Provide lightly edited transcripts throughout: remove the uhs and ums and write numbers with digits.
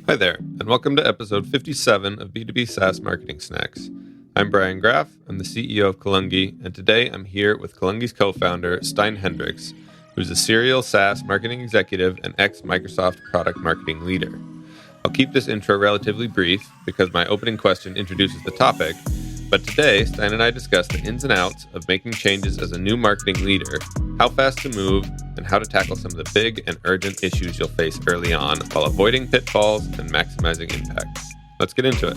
Hi there, and welcome to episode 57 of B2B SaaS Marketing Snacks. I'm Brian Graff, I'm the CEO of Kalungi, and today I'm here with Kalungi's co-founder, Stein Hendricks, who's a serial SaaS marketing executive and ex-Microsoft product marketing leader. I'll keep this intro relatively brief because my opening question introduces the topic, but today Stein and I discuss the ins and outs of making changes as a new marketing leader, how fast to move, and how to tackle some of the big and urgent issues you'll face early on while avoiding pitfalls and maximizing impact. Let's get into it.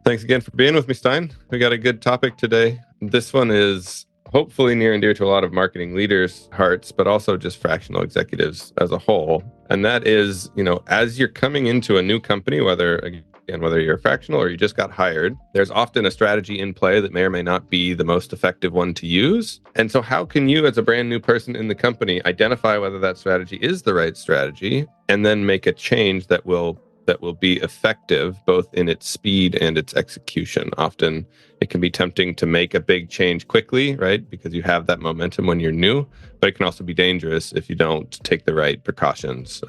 Thanks again for being with me, Stein. We got a good topic today. This one is hopefully near and dear to a lot of marketing leaders' hearts, but also just fractional executives as a whole. And that is, as you're coming into a new company, whether you're a fractional or you just got hired, there's often a strategy in play that may or may not be the most effective one to use. And so how can you, as a brand new person in the company, identify whether that strategy is the right strategy and then make a change that will be effective both in its speed and its execution? Often it can be tempting to make a big change quickly, right? Because you have that momentum when you're new, but it can also be dangerous if you don't take the right precautions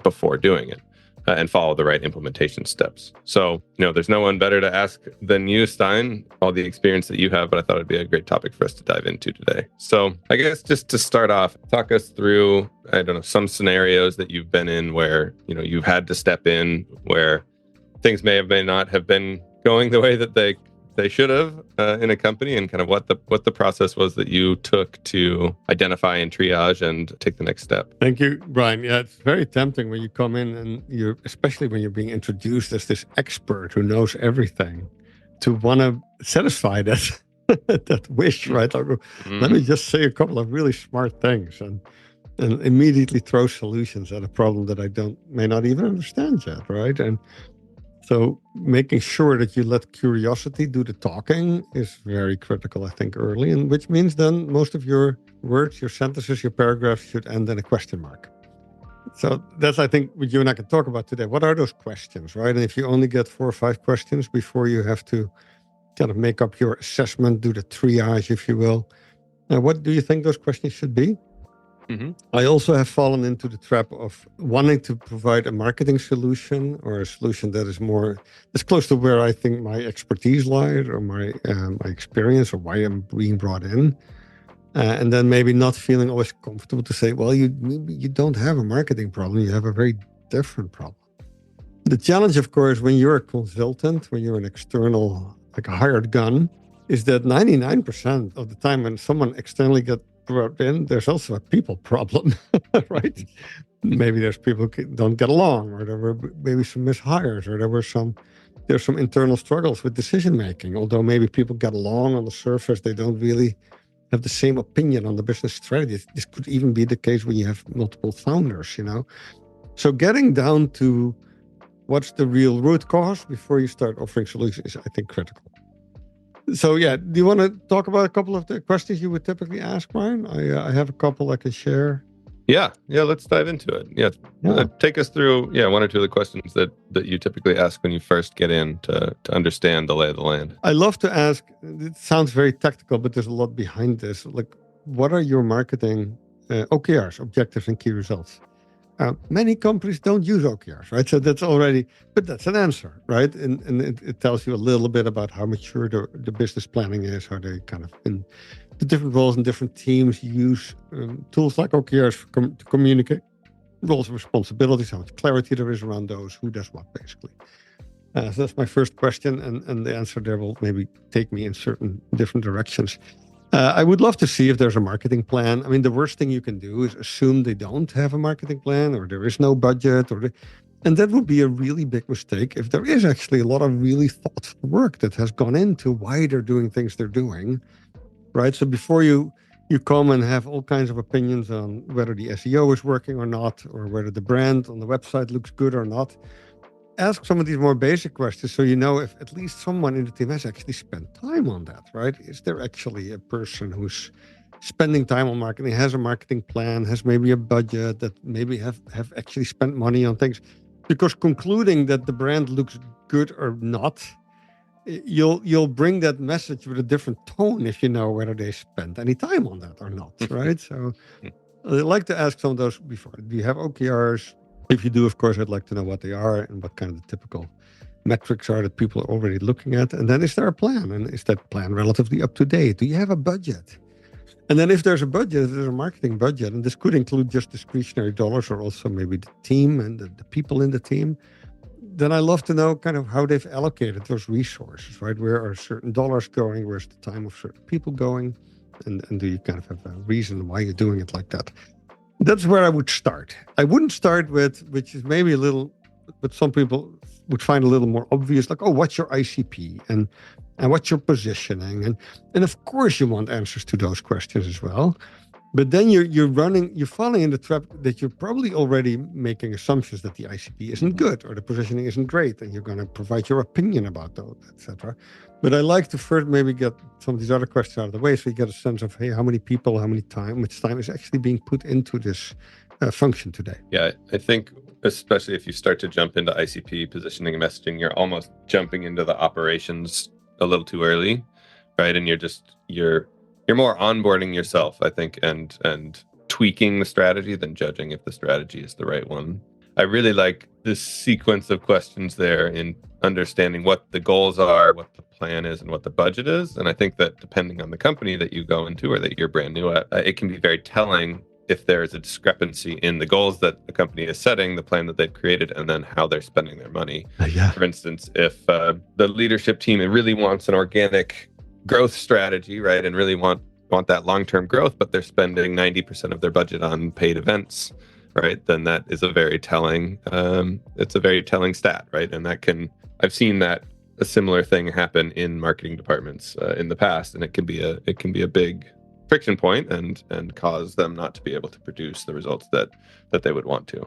before doing it. And follow the right implementation steps. So, there's no one better to ask than you, Stein, all the experience that you have, but I thought it'd be a great topic for us to dive into today. So I guess just to start off, talk us through, some scenarios that you've been in where, you've had to step in, where things may not have been going the way that they should have in a company, and kind of what the process was that you took to identify and triage and take the next step. Thank you, Brian. Yeah, it's very tempting when you come in and especially when you're being introduced as this expert who knows everything, to want to satisfy that that wish, right? Let me just say a couple of really smart things and immediately throw solutions at a problem that I may not even understand yet, right? And so making sure that you let curiosity do the talking is very critical, I think, early, and which means then most of your words, your sentences, your paragraphs should end in a question mark. So that's, I think, what you and I can talk about today. What are those questions, right? And if you only get 4 or 5 questions before you have to kind of make up your assessment, do the triage, if you will, what do you think those questions should be? Mm-hmm. I also have fallen into the trap of wanting to provide a marketing solution or a solution that is close to where I think my expertise lies or my experience or why I'm being brought in. And then maybe not feeling always comfortable to say, well, you don't have a marketing problem. You have a very different problem. The challenge, of course, when you're a consultant, when you're an external, like a hired gun, is that 99% of the time when someone externally gets brought in, there's also a people problem, right? Maybe there's people who don't get along, or there were maybe some mishires, or there's some internal struggles with decision making. Although maybe people get along on the surface, they don't really have the same opinion on the business strategy. This could even be the case when you have multiple founders, So getting down to what's the real root cause before you start offering solutions is, I think, critical. So, do you want to talk about a couple of the questions you would typically ask, Brian? I have a couple I can share. Yeah, let's dive into it. Take us through, 1 or 2 of the questions that you typically ask when you first get in to understand the lay of the land. I love to ask, it sounds very tactical, but there's a lot behind this. Like, what are your marketing OKRs, objectives and key results? Many companies don't use OKRs, right? So that's an answer, right? And it tells you a little bit about how mature the business planning is, how they kind of, in the different roles and different teams use tools like OKRs to communicate roles and responsibilities, how much clarity there is around those, who does what, basically. So that's my first question, and the answer there will maybe take me in certain different directions. I would love to see if there's a marketing plan. I mean, the worst thing you can do is assume they don't have a marketing plan, or there is no budget, and that would be a really big mistake if there is actually a lot of really thoughtful work that has gone into why they're doing things they're doing, right? So before you come and have all kinds of opinions on whether the SEO is working or not, or whether the brand on the website looks good or not, ask some of these more basic questions so you know if at least someone in the team has actually spent time on that, right? Is there actually a person who's spending time on marketing, has a marketing plan, has maybe a budget, that maybe have actually spent money on things? Because concluding that the brand looks good or not, you'll bring that message with a different tone if you know whether they spent any time on that or not, right? So I like to ask some of those before. Do you have OKRs? If you do, of course, I'd like to know what they are and what kind of the typical metrics are that people are already looking at. And then is there a plan? And is that plan relatively up to date? Do you have a budget? And then if there's a budget, if there's a marketing budget, and this could include just discretionary dollars or also maybe the team and the people in the team, then I love to know kind of how they've allocated those resources, right? Where are certain dollars going? Where's the time of certain people going? And do you kind of have a reason why you're doing it like that? That's where I would start. I wouldn't start with, which is maybe a little, but some people would find a little more obvious, like, oh, what's your ICP and what's your positioning? And of course you want answers to those questions as well. But then you're falling in the trap that you're probably already making assumptions that the ICP isn't good or the positioning isn't great, and you're going to provide your opinion about those, etc. But I like to first maybe get some of these other questions out of the way, so you get a sense of, hey, how many people, how much time is actually being put into this function today. Yeah, I think especially if you start to jump into ICP positioning and messaging, you're almost jumping into the operations a little too early, right? And you're more onboarding yourself, I think, and tweaking the strategy than judging if the strategy is the right one. I really like this sequence of questions there in understanding what the goals are, what the plan is, and what the budget is. And I think that depending on the company that you go into or that you're brand new at, it can be very telling if there's a discrepancy in the goals that the company is setting, the plan that they've created, and then how they're spending their money. For instance, if the leadership team really wants an organic growth strategy, right, and really want that long-term growth, but they're spending 90% of their budget on paid events, right, then that is a very telling it's a very telling stat, right? And I've seen a similar thing happen in marketing departments in the past, and it can be a big friction point and cause them not to be able to produce the results that they would want to.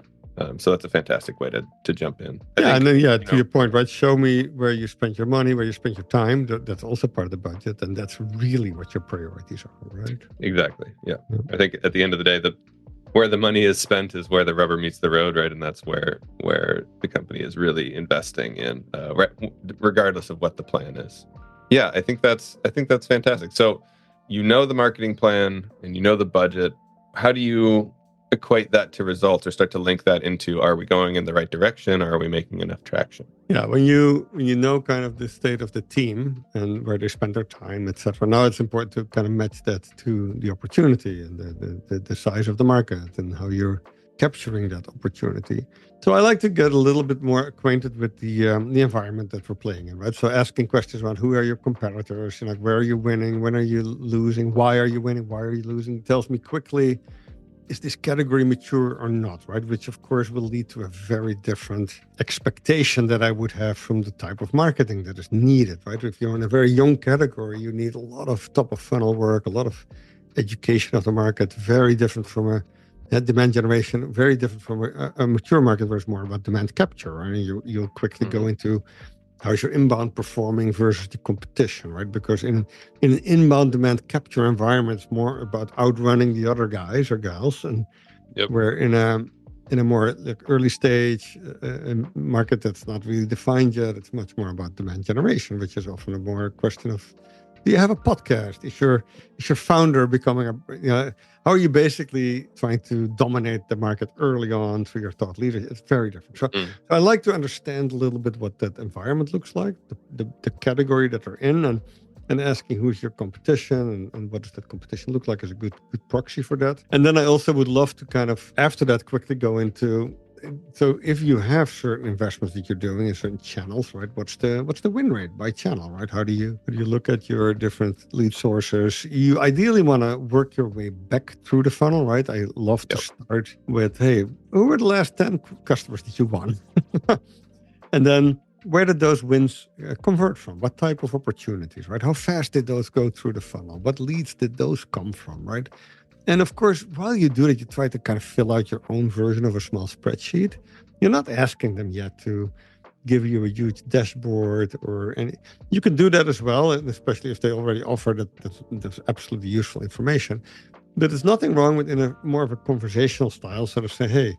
So that's a fantastic way to jump in. And then to your point, right? Show me where you spend your money, where you spend your time. That's also part of the budget, and that's really what your priorities are, right? Exactly. Yeah. I think at the end of the day, where the money is spent is where the rubber meets the road, right? And that's where the company is really investing in, regardless of what the plan is. Yeah, I think that's fantastic. So you know the marketing plan and you know the budget. How do you equate that to results or start to link that into, are we going in the right direction or are we making enough traction? Yeah, when you know kind of the state of the team and where they spend their time, etc. Now it's important to kind of match that to the opportunity and the size of the market and how you're capturing that opportunity. So I like to get a little bit more acquainted with the environment that we're playing in, right? So asking questions around who are your competitors, like where are you winning, when are you losing, why are you winning, why are you losing, tells me quickly, is this category mature or not, right? Which of course will lead to a very different expectation that I would have from the type of marketing that is needed, right? If you're in a very young category, you need a lot of top of funnel work, a lot of education of the market, very different from a demand generation, very different from a mature market where it's more about demand capture, right? You'll quickly go into how's your inbound performing versus the competition, right? Because in an inbound demand capture environment, it's more about outrunning the other guys or gals, and where in a more early stage market that's not really defined yet, it's much more about demand generation, which is often a more question of, do you have a podcast? Is your founder becoming how are you basically trying to dominate the market early on through your thought leadership? It's very different. So I like to understand a little bit what that environment looks like, the category that they're in, and asking who's your competition and what does that competition look like is a good proxy for that. And then I also would love to kind of, after that, quickly go into, so if you have certain investments that you're doing in certain channels, right? What's the win rate by channel, right? How do you look at your different lead sources? You ideally want to work your way back through the funnel, right? I love to start with, hey, who were the last 10 customers that you won? And then where did those wins convert from? What type of opportunities, right? How fast did those go through the funnel? What leads did those come from, right? And of course, while you do that, you try to kind of fill out your own version of a small spreadsheet. You're not asking them yet to give you a huge dashboard or any. You can do that as well, and especially if they already offer that's absolutely useful information. But there's nothing wrong with in a more of a conversational style, sort of say, hey,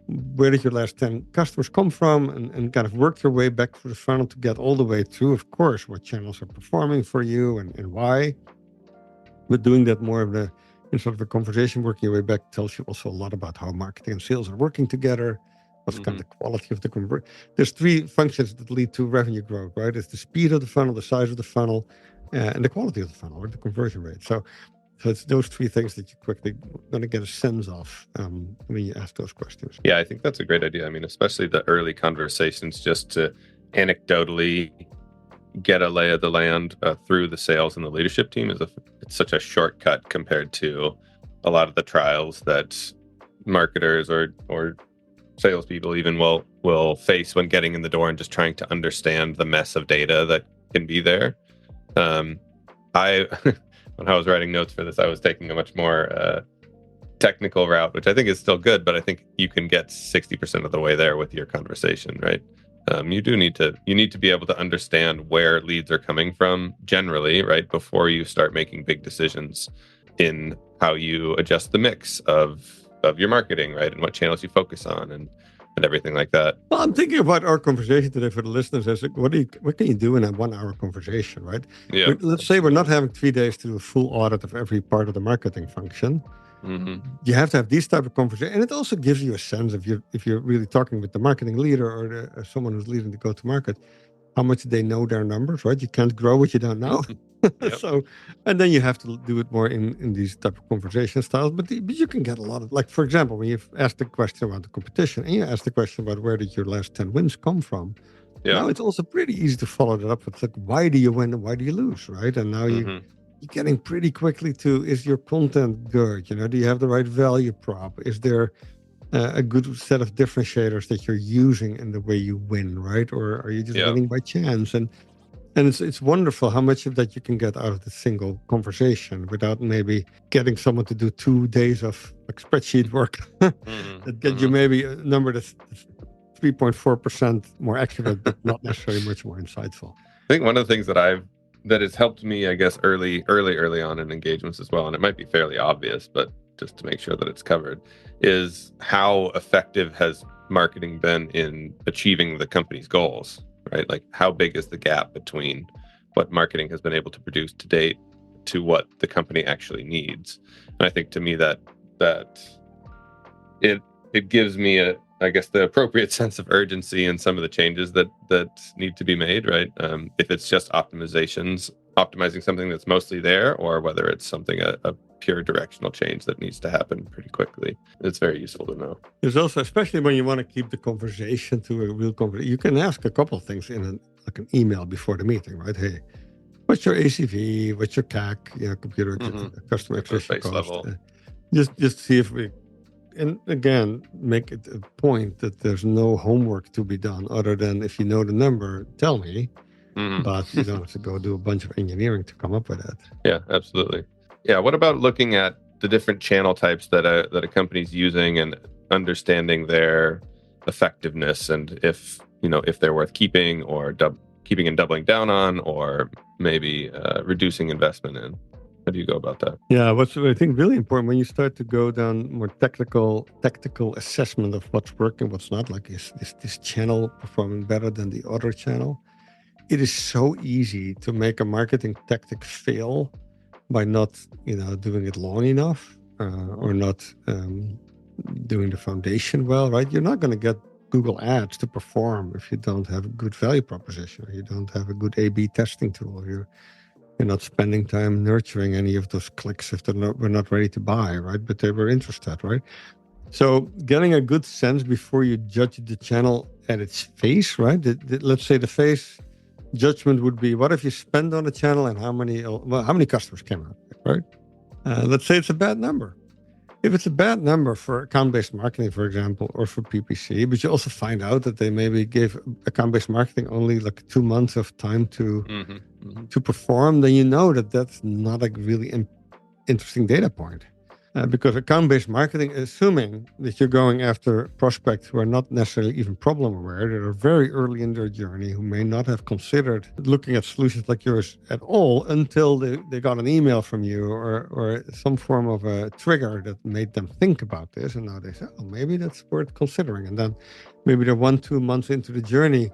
where did your last 10 customers come from? And kind of work your way back through the funnel to get all the way through, of course, what channels are performing for you and why. But doing that more of in sort of a conversation, working your way back tells you also a lot about how marketing and sales are working together. What's kind of the quality of the convert? There's three functions that lead to revenue growth, right? It's the speed of the funnel, the size of the funnel, and the quality of the funnel, or the conversion rate. So it's those three things that you quickly going to get a sense of when you ask those questions. Yeah, I think that's a great idea. I mean, especially the early conversations, just to anecdotally get a lay of the land through the sales and the leadership team it's such a shortcut compared to a lot of the trials that marketers or salespeople even will face when getting in the door and just trying to understand the mess of data that can be there. I when I was writing notes for this, I was taking a much more technical route, which I think is still good, but I think you can get 60% of the way there with your conversation, right? You need to be able to understand where leads are coming from generally, right, before you start making big decisions in how you adjust the mix of your marketing, right, and what channels you focus on and everything like that. Well, I'm thinking about our conversation today for the listeners as what can you do in a 1 hour conversation, right? Yeah. Let's say we're not having 3 days to do a full audit of every part of the marketing function. You have to have these type of conversations, and it also gives you a sense of if you're really talking with the marketing leader or someone who's leading the go-to-market, how much they know their numbers, right? You can't grow what you don't know. Yep. So, and then you have to do it more in these type of conversation styles. But you can get a lot of, like, for example, when you've asked the question about the competition and you ask the question about where did your last 10 wins come from, now it's also pretty easy to follow that up with, like, why do you win and why do you lose, right? And now you're getting pretty quickly to, is your content good? Do you have the right value prop? Is there a good set of differentiators that you're using in the way you win, right? Or are you just winning by chance? And it's wonderful how much of that you can get out of the single conversation without maybe getting someone to do 2 days of like spreadsheet work that get you maybe a number that's 3.4% more accurate, but not necessarily much more insightful. I think one of the things that has helped me, I guess, early on in engagements as well, and it might be fairly obvious, but just to make sure that it's covered, is how effective has marketing been in achieving the company's goals, right? Like, how big is the gap between what marketing has been able to produce to date to what the company actually needs? And I think to me that it gives me the appropriate sense of urgency in some of the changes that need to be made, right? If it's just optimizing something that's mostly there, or whether it's something, a pure directional change that needs to happen pretty quickly. It's very useful to know. There's also, especially when you want to keep the conversation to a real conversation, you can ask a couple of things in an email before the meeting, right? Hey, what's your ACV? What's your CAC? Computer customer acquisition cost. Level. Just see if we, and again, make it a point that there's no homework to be done other than, if you know the number, tell me. But you don't have to go do a bunch of engineering to come up with that. Yeah, absolutely. Yeah. What about looking at the different channel types that a company's using and understanding their effectiveness, and if they're worth keeping or keeping and doubling down on, or maybe reducing investment in? How do you go about that? Yeah, what's I think really important when you start to go down more tactical assessment of what's working, what's not, like is this channel performing better than the other channel? It is so easy to make a marketing tactic fail by not, doing it long enough or not doing the foundation well, right? You're not going to get Google Ads to perform if you don't have a good value proposition, or you don't have a good A/B testing tool. You're not spending time nurturing any of those clicks if we're not ready to buy, right? But they were interested, right? So getting a good sense before you judge the channel at its face, right? Let's say the face judgment would be, what if you spend on a channel and how many customers came out, right? Let's say it's a bad number. If it's a bad number for account-based marketing, for example, or for PPC, but you also find out that they maybe gave account-based marketing only like 2 months of time to perform, then you know that that's not a really interesting data point. Because account-based marketing, assuming that you're going after prospects who are not necessarily even problem aware, that are very early in their journey, who may not have considered looking at solutions like yours at all until they got an email from you or some form of a trigger that made them think about this. And now they say, oh, maybe that's worth considering. And then maybe they're 1-2 months into the journey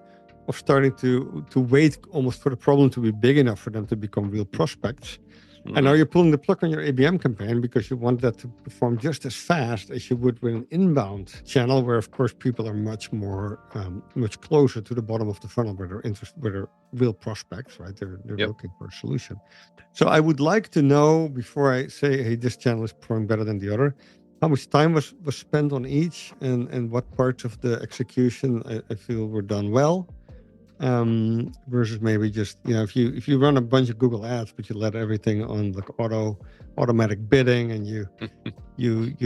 of starting to wait almost for the problem to be big enough for them to become real prospects. And now you're pulling the plug on your ABM campaign because you want that to perform just as fast as you would with an inbound channel, where of course people are much more, much closer to the bottom of the funnel, where they're interested, where they're real prospects, right? They're looking for a solution. So I would like to know, before I say, hey, this channel is performing better than the other, how much time was spent on each, and what parts of the execution I feel were done well. Versus maybe just, if you run a bunch of Google ads, but you let everything on like automatic bidding, and you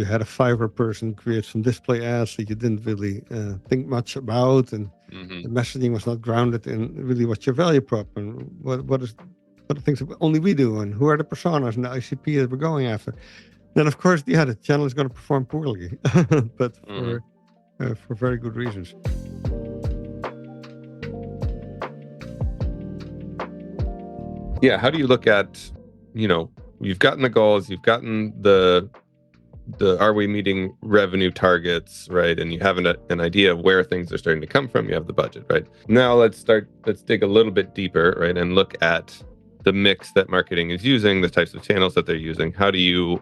had a Fiverr person create some display ads that you didn't really think much about, and the messaging was not grounded in really what's your value prop, and what are things that only we do, and who are the personas and the ICP that we're going after. Then of course, the channel is going to perform poorly, but for very good reasons. Yeah, how do you look at, you've gotten the goals, you've gotten the are we meeting revenue targets, right? And you have an idea of where things are starting to come from, you have the budget, right? Now let's dig a little bit deeper, right? And look at the mix that marketing is using, the types of channels that they're using. How do you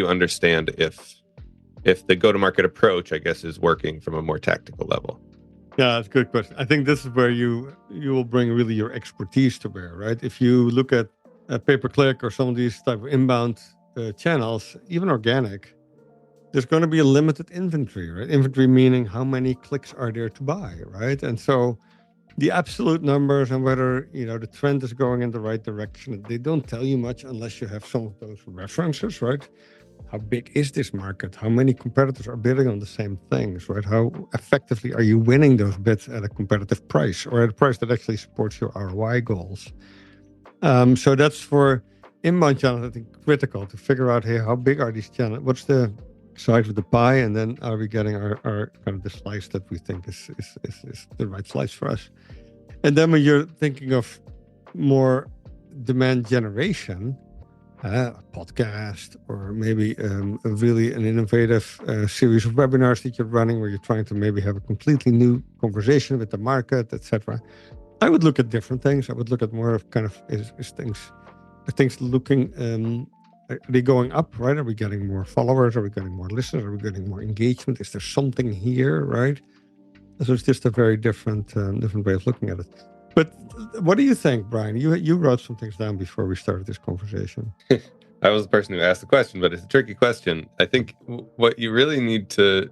understand if the go-to-market approach, I guess, is working from a more tactical level? Yeah, that's a good question. I think this is where you will bring really your expertise to bear, right? If you look at pay-per-click or some of these type of inbound channels, even organic, there's going to be a limited inventory, right? Inventory meaning how many clicks are there to buy, right? And so the absolute numbers and whether the trend is going in the right direction, they don't tell you much unless you have some of those references, right? How big is this market? How many competitors are bidding on the same things, right? How effectively are you winning those bids at a competitive price, or at a price that actually supports your ROI goals? So that's for inbound channels, I think, critical to figure out, hey, how big are these channels? What's the size of the pie? And then are we getting our kind of the slice that we think is the right slice for us? And then when you're thinking of more demand generation, a podcast, or maybe an innovative series of webinars that you're running, where you're trying to maybe have a completely new conversation with the market, etc. I would look at different things. I would look at more of kind of is things looking, are they going up, right? Are we getting more followers? Are we getting more listeners? Are we getting more engagement? Is there something here, right? So it's just a very different way of looking at it. But what do you think, Brian? You wrote some things down before we started this conversation. I was the person who asked the question, but it's a tricky question. I think what you really need to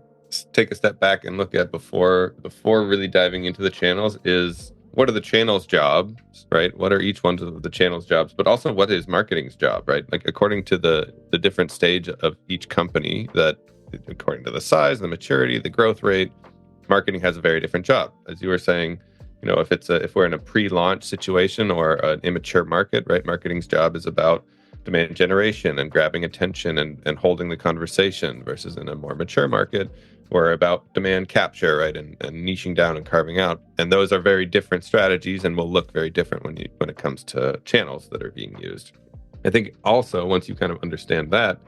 take a step back and look at before really diving into the channels is, what are the channels' jobs, right? What are each one of the channels' jobs? But also, what is marketing's job, right? Like, according to the different stage of each company, that according to the size, the maturity, the growth rate, marketing has a very different job. As you were saying, if we're in a pre-launch situation or an immature market, right? Marketing's job is about demand generation and grabbing attention and holding the conversation, versus in a more mature market, we're about demand capture, right? And niching down and carving out. And those are very different strategies and will look very different when it comes to channels that are being used. I think also, once you kind of understand that,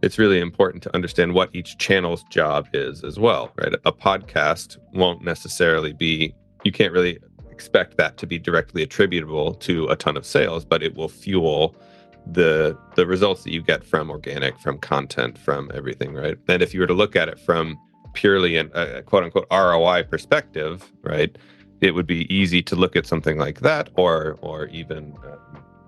it's really important to understand what each channel's job is as well, right? A podcast won't necessarily be, you can't really expect that to be directly attributable to a ton of sales, but it will fuel the results that you get from organic, from content, from everything, right? And if you were to look at it from purely a quote unquote ROI perspective, right, it would be easy to look at something like that, or even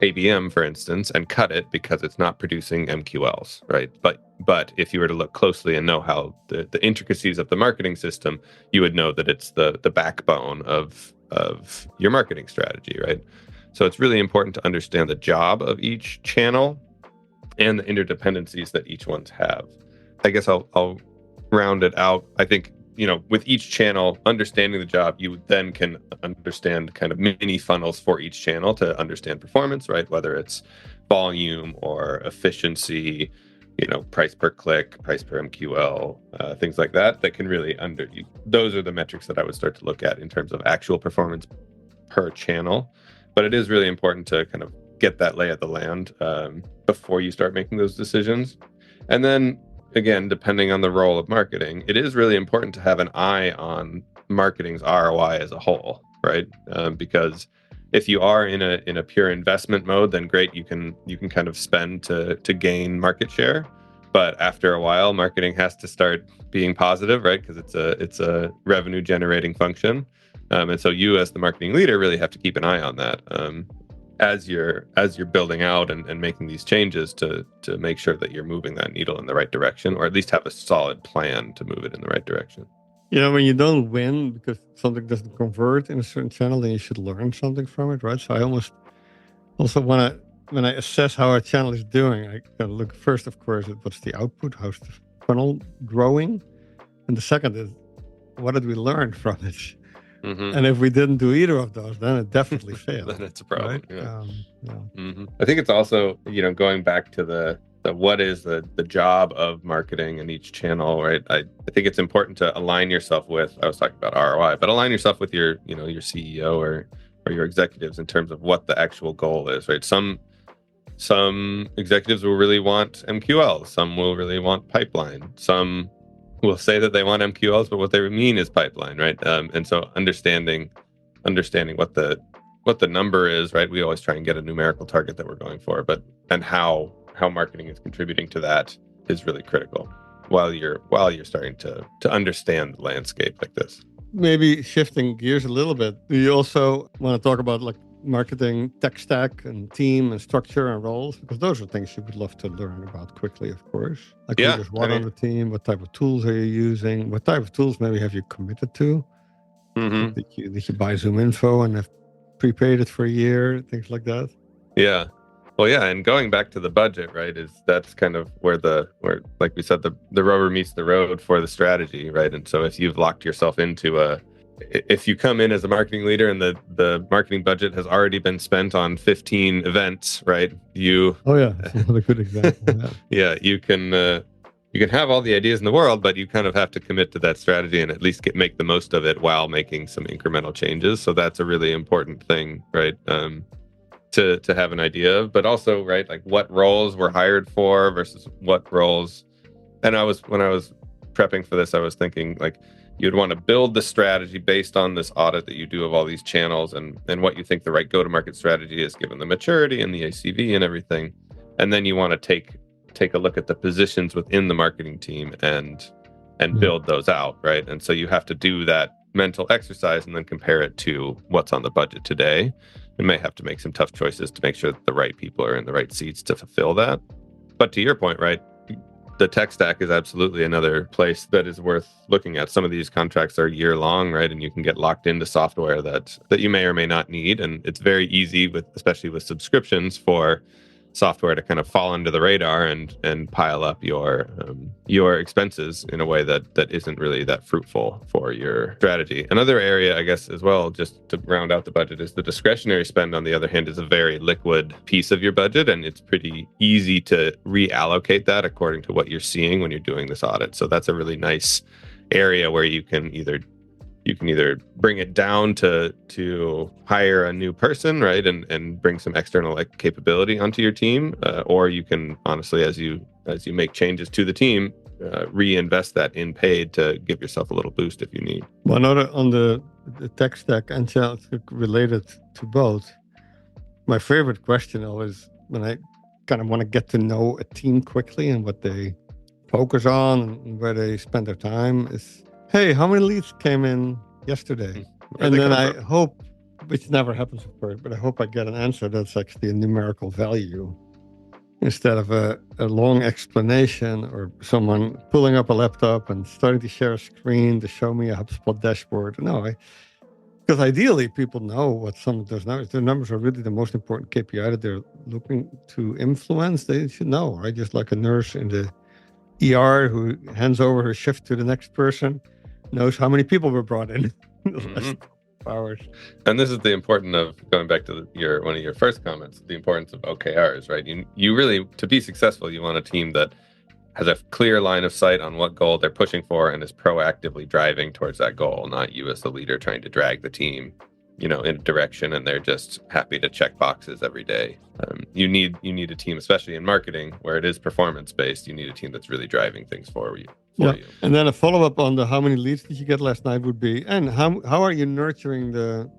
ABM, for instance, and cut it because it's not producing MQLs, right? But if you were to look closely and know how the intricacies of the marketing system, you would know that it's the backbone of your marketing strategy, right? So it's really important to understand the job of each channel and the interdependencies that each ones have. I guess I'll round it out. I think, with each channel, understanding the job, you then can understand kind of mini funnels for each channel to understand performance, right? Whether it's volume or efficiency, price per click, price per MQL, things like that can really those are the metrics that I would start to look at in terms of actual performance per channel. But it is really important to kind of get that lay of the land before you start making those decisions. And then, again, depending on the role of marketing, it is really important to have an eye on marketing's ROI as a whole, right? Because If you are in a pure investment mode, then great, you can kind of spend to gain market share. But after a while, marketing has to start being positive, right? Because it's a revenue generating function. And so you as the marketing leader really have to keep an eye on that as you're building out and making these changes to make sure that you're moving that needle in the right direction, or at least have a solid plan to move it in the right direction. When you don't win because something doesn't convert in a certain channel, then you should learn something from it, right? So I almost also want to, when I assess how a channel is doing, I gotta look first, of course, at what's the output, how's the funnel growing, and the second is what did we learn from it. And if we didn't do either of those, then it definitely failed. Then it's a problem. Right? Yeah. I think it's also, going back to the what is the job of marketing in each channel, right? I think it's important to align yourself with, I was talking about ROI, but align yourself with your CEO or your executives in terms of what the actual goal is, right? Some executives will really want MQLs, some will really want pipeline, some will say that they want MQLs, but what they mean is pipeline, right? And so understanding what the number is, right? We always try and get a numerical target that we're going for, and how marketing is contributing to that is really critical while you're starting to understand the landscape like this. Maybe shifting gears a little bit, do you also want to talk about like marketing tech stack and team and structure and roles? Because those are things you would love to learn about quickly, of course. Like who's what on the team, what type of tools are you using, what type of tools maybe have you committed to? Did you buy Zoom Info and have prepaid it for a year, things like that? Yeah. Well, yeah, and going back to the budget, right, that's kind of where like we said, the rubber meets the road for the strategy, right? And so if you've locked yourself into if you come in as a marketing leader and the marketing budget has already been spent on 15 events, right? That's another good example. Yeah, you can have all the ideas in the world, but you kind of have to commit to that strategy and at least make the most of it while making some incremental changes. So that's a really important thing, right? To have an idea of, but also, right, like what roles were hired for versus what roles. And when I was prepping for this, I was thinking like you'd want to build the strategy based on this audit that you do of all these channels and what you think the right go-to-market strategy is given the maturity and the ACV and everything. And then you want to take a look at the positions within the marketing team and build those out, right? And so you have to do that mental exercise and then compare it to what's on the budget today. You may have to make some tough choices to make sure that the right people are in the right seats to fulfill that. But to your point, right, the tech stack is absolutely another place that is worth looking at. Some of these contracts are year long, right? And you can get locked into software that you may or may not need. And it's very easy especially with subscriptions for software to kind of fall under the radar and pile up your expenses in a way that isn't really that fruitful for your strategy. Another area, I guess, as well, just to round out the budget, is the discretionary spend, on the other hand, is a very liquid piece of your budget, and it's pretty easy to reallocate that according to what you're seeing when you're doing this audit. So that's a really nice area where you can either bring it down to hire a new person, right, and bring some external capability onto your team, or you can honestly, as you make changes to the team, reinvest that in paid to give yourself a little boost if you need. Well, another on the tech stack and challenge related to both. My favorite question always, when I kind of want to get to know a team quickly and what they focus on and where they spend their time, is, hey, how many leads came in yesterday? And then I hope, which never happens of course, but I hope I get an answer that's actually a numerical value instead of a long explanation or someone pulling up a laptop and starting to share a screen to show me a HubSpot dashboard. No, because ideally people know what some of those numbers, their numbers are really the most important KPI that they're looking to influence. They should know, right? Just like a nurse in the ER who hands over her shift to the next person knows how many people were brought in the last hours. And this is the importance of, going back to one of your first comments, the importance of OKRs, right? You really, to be successful, you want a team that has a clear line of sight on what goal they're pushing for and is proactively driving towards that goal, not you as the leader trying to drag the team, in a direction and they're just happy to check boxes every day. You need a team, especially in marketing where it is performance based. You need a team that's really driving things for you. And then a follow-up on the how many leads did you get last night would be, and how are you nurturing the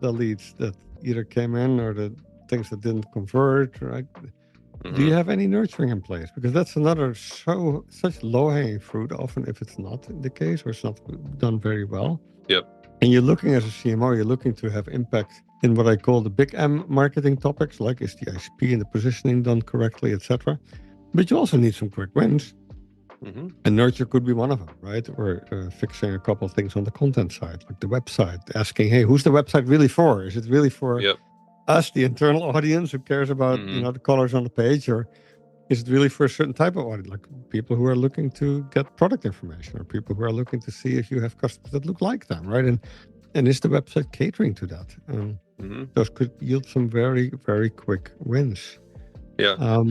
leads that either came in or the things that didn't convert, right? Do you have any nurturing in place? Because that's another such low-hanging fruit, often if it's not the case or it's not done very well. Yep. And you're looking as a CMO, you're looking to have impact in what I call the big M marketing topics, like is the ICP and the positioning done correctly, etc. But you also need some quick wins. And nurture could be one of them, right? Or fixing a couple of things on the content side, like the website, asking, hey, who's the website really for? Is it really for us, the internal audience who cares about the colors on the page, or is it really for a certain type of audience, like people who are looking to get product information or people who are looking to see if you have customers that look like them, right? And is the website catering to that? Those could yield some very, very quick wins. Yeah.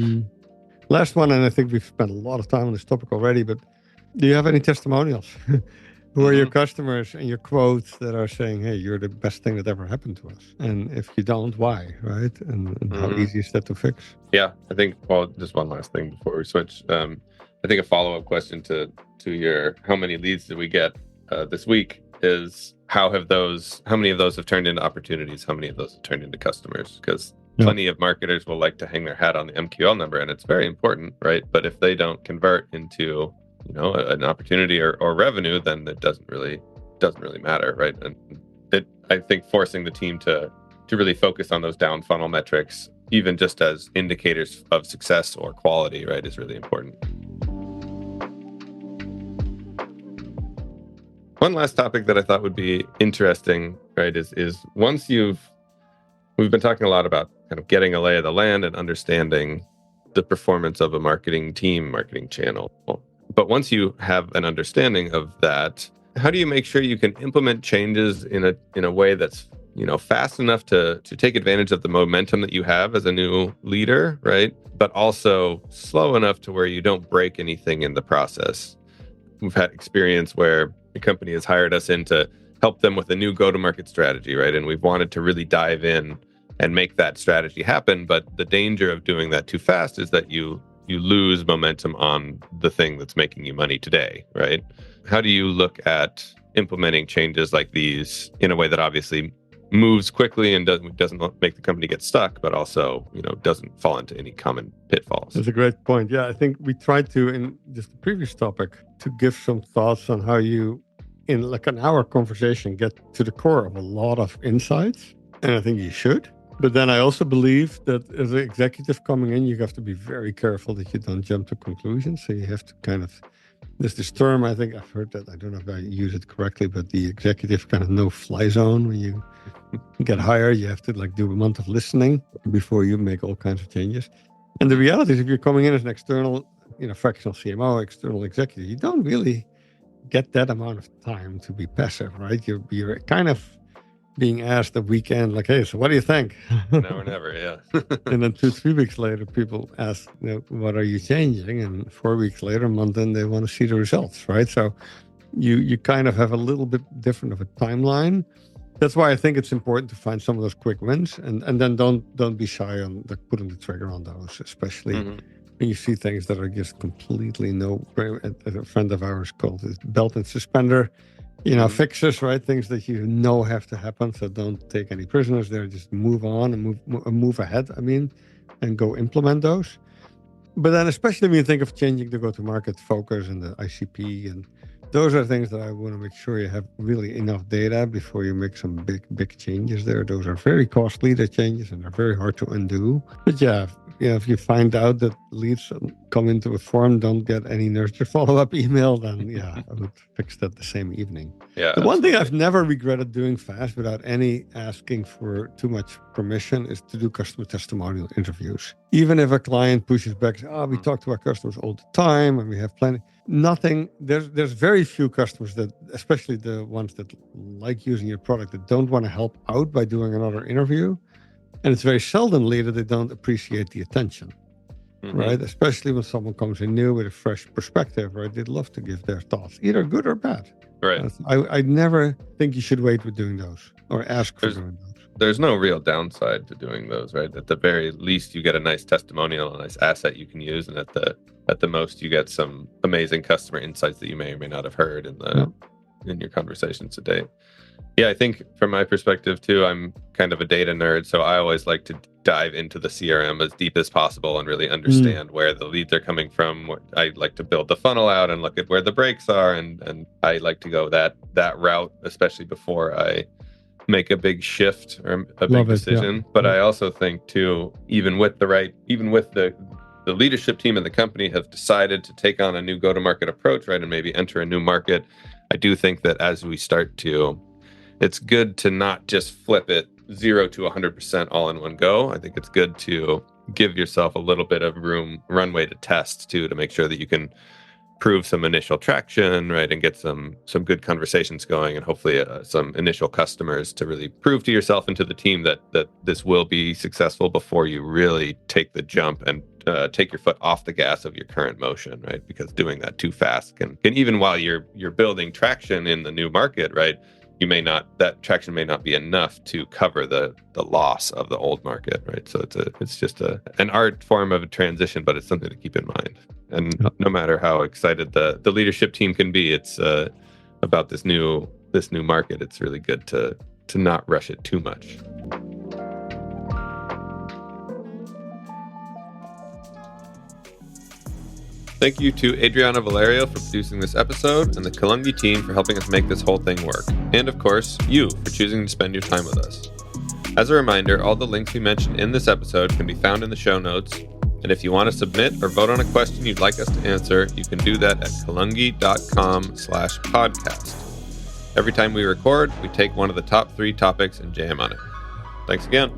Last one, and I think we've spent a lot of time on this topic already, but do you have any testimonials? Who are your customers and your quotes that are saying, hey, you're the best thing that ever happened to us? And if you don't, why, right? And how easy is that to fix? Yeah, I think, well, just one last thing before we switch. I think a follow-up question to your how many leads did we get this week is how many of those have turned into opportunities? How many of those have turned into customers? Because plenty of marketers will like to hang their hat on the MQL number, and it's very important, right? But if they don't convert into an opportunity or revenue, then it doesn't really matter, right? And I think forcing the team to really focus on those down funnel metrics, even just as indicators of success or quality, right, is really important. One last topic that I thought would be interesting, right, is once we've been talking a lot about kind of getting a lay of the land and understanding the performance of a marketing team, marketing channel. But once you have an understanding of that, how do you make sure you can implement changes in a way that's fast enough to take advantage of the momentum that you have as a new leader, right? But also slow enough to where you don't break anything in the process. We've had experience where a company has hired us in to help them with a new go-to-market strategy, right? And we've wanted to really dive in and make that strategy happen. But the danger of doing that too fast is that you lose momentum on the thing that's making you money today, right? How do you look at implementing changes like these in a way that obviously moves quickly and doesn't make the company get stuck, but also, doesn't fall into any common pitfalls? That's a great point. Yeah, I think we tried to, in just the previous topic, to give some thoughts on how you, in like an hour conversation, get to the core of a lot of insights. And I think you should. But then I also believe that as an executive coming in, you have to be very careful that you don't jump to conclusions. So you have to kind of, there's this term, I think I've heard that, I don't know if I use it correctly, but the executive kind of no-fly zone. When you get hired, you have to like do a month of listening before you make all kinds of changes. And the reality is if you're coming in as an external, fractional CMO, external executive, you don't really get that amount of time to be passive, right? You're kind of being asked a weekend, like, hey, so what do you think? Now or never, yeah. And then 2-3 weeks later, people ask, what are you changing? And 4 weeks later, a month in, they want to see the results, right? So you kind of have a little bit different of a timeline. That's why I think it's important to find some of those quick wins, and then don't be shy on putting the trigger on those, especially when you see things that are just completely a friend of ours called it belt and suspender, fixes, right? Things that have to happen. So don't take any prisoners there. Just move on and move ahead. And go implement those. But then, especially when you think of changing the go-to-market focus and the ICP, and those are things that I want to make sure you have really enough data before you make some big changes there. Those are very costly, the changes, and they're very hard to undo. But yeah, if you find out that leads come into a form, don't get any nurture follow-up email, then yeah, I would fix that the same evening. Yeah. The one thing I've never regretted doing fast without any asking for too much permission is to do customer testimonial interviews. Even if a client pushes back, we talk to our customers all the time and we have plenty. Nothing, there's very few customers that, especially the ones that like using your product, that don't want to help out by doing another interview. And it's very seldomly that they don't appreciate the attention, right? Especially when someone comes in new with a fresh perspective, right? They'd love to give their thoughts, either good or bad. Right. I never think you should wait with doing those or ask for doing those. There's no real downside to doing those, right? At the very least, you get a nice testimonial, a nice asset you can use, and at the most, you get some amazing customer insights that you may or may not have heard in in your conversations to date. Yeah, I think from my perspective too, I'm kind of a data nerd, so I always like to dive into the CRM as deep as possible and really understand where the leads are coming from. I like to build the funnel out and look at where the breaks are, and I like to go that route, especially before I make a big shift or a big decision. But I also think too, even with the leadership team and the company have decided to take on a new go-to-market approach, right, and maybe enter a new market, I do think that as we start to, it's good to not just flip it 0 to 100% all in one go. I think it's good to give yourself a little bit of runway to test too, to make sure that you can prove some initial traction, right, and get some good conversations going, and hopefully some initial customers to really prove to yourself and to the team that this will be successful before you really take the jump and take your foot off the gas of your current motion, right? Because doing that too fast can even while you're building traction in the new market, right, that traction may not be enough to cover the loss of the old market, right? So it's just an art form of a transition, but it's something to keep in mind. And no matter how excited the leadership team can be, it's about this new market. It's really good to not rush it too much. Thank you to Adriana Valerio for producing this episode, and the Kalungi team for helping us make this whole thing work. And of course, you for choosing to spend your time with us. As a reminder, all the links we mentioned in this episode can be found in the show notes. And if you want to submit or vote on a question you'd like us to answer, you can do that at kalungi.com/podcast. Every time we record, we take one of the top 3 topics and jam on it. Thanks again.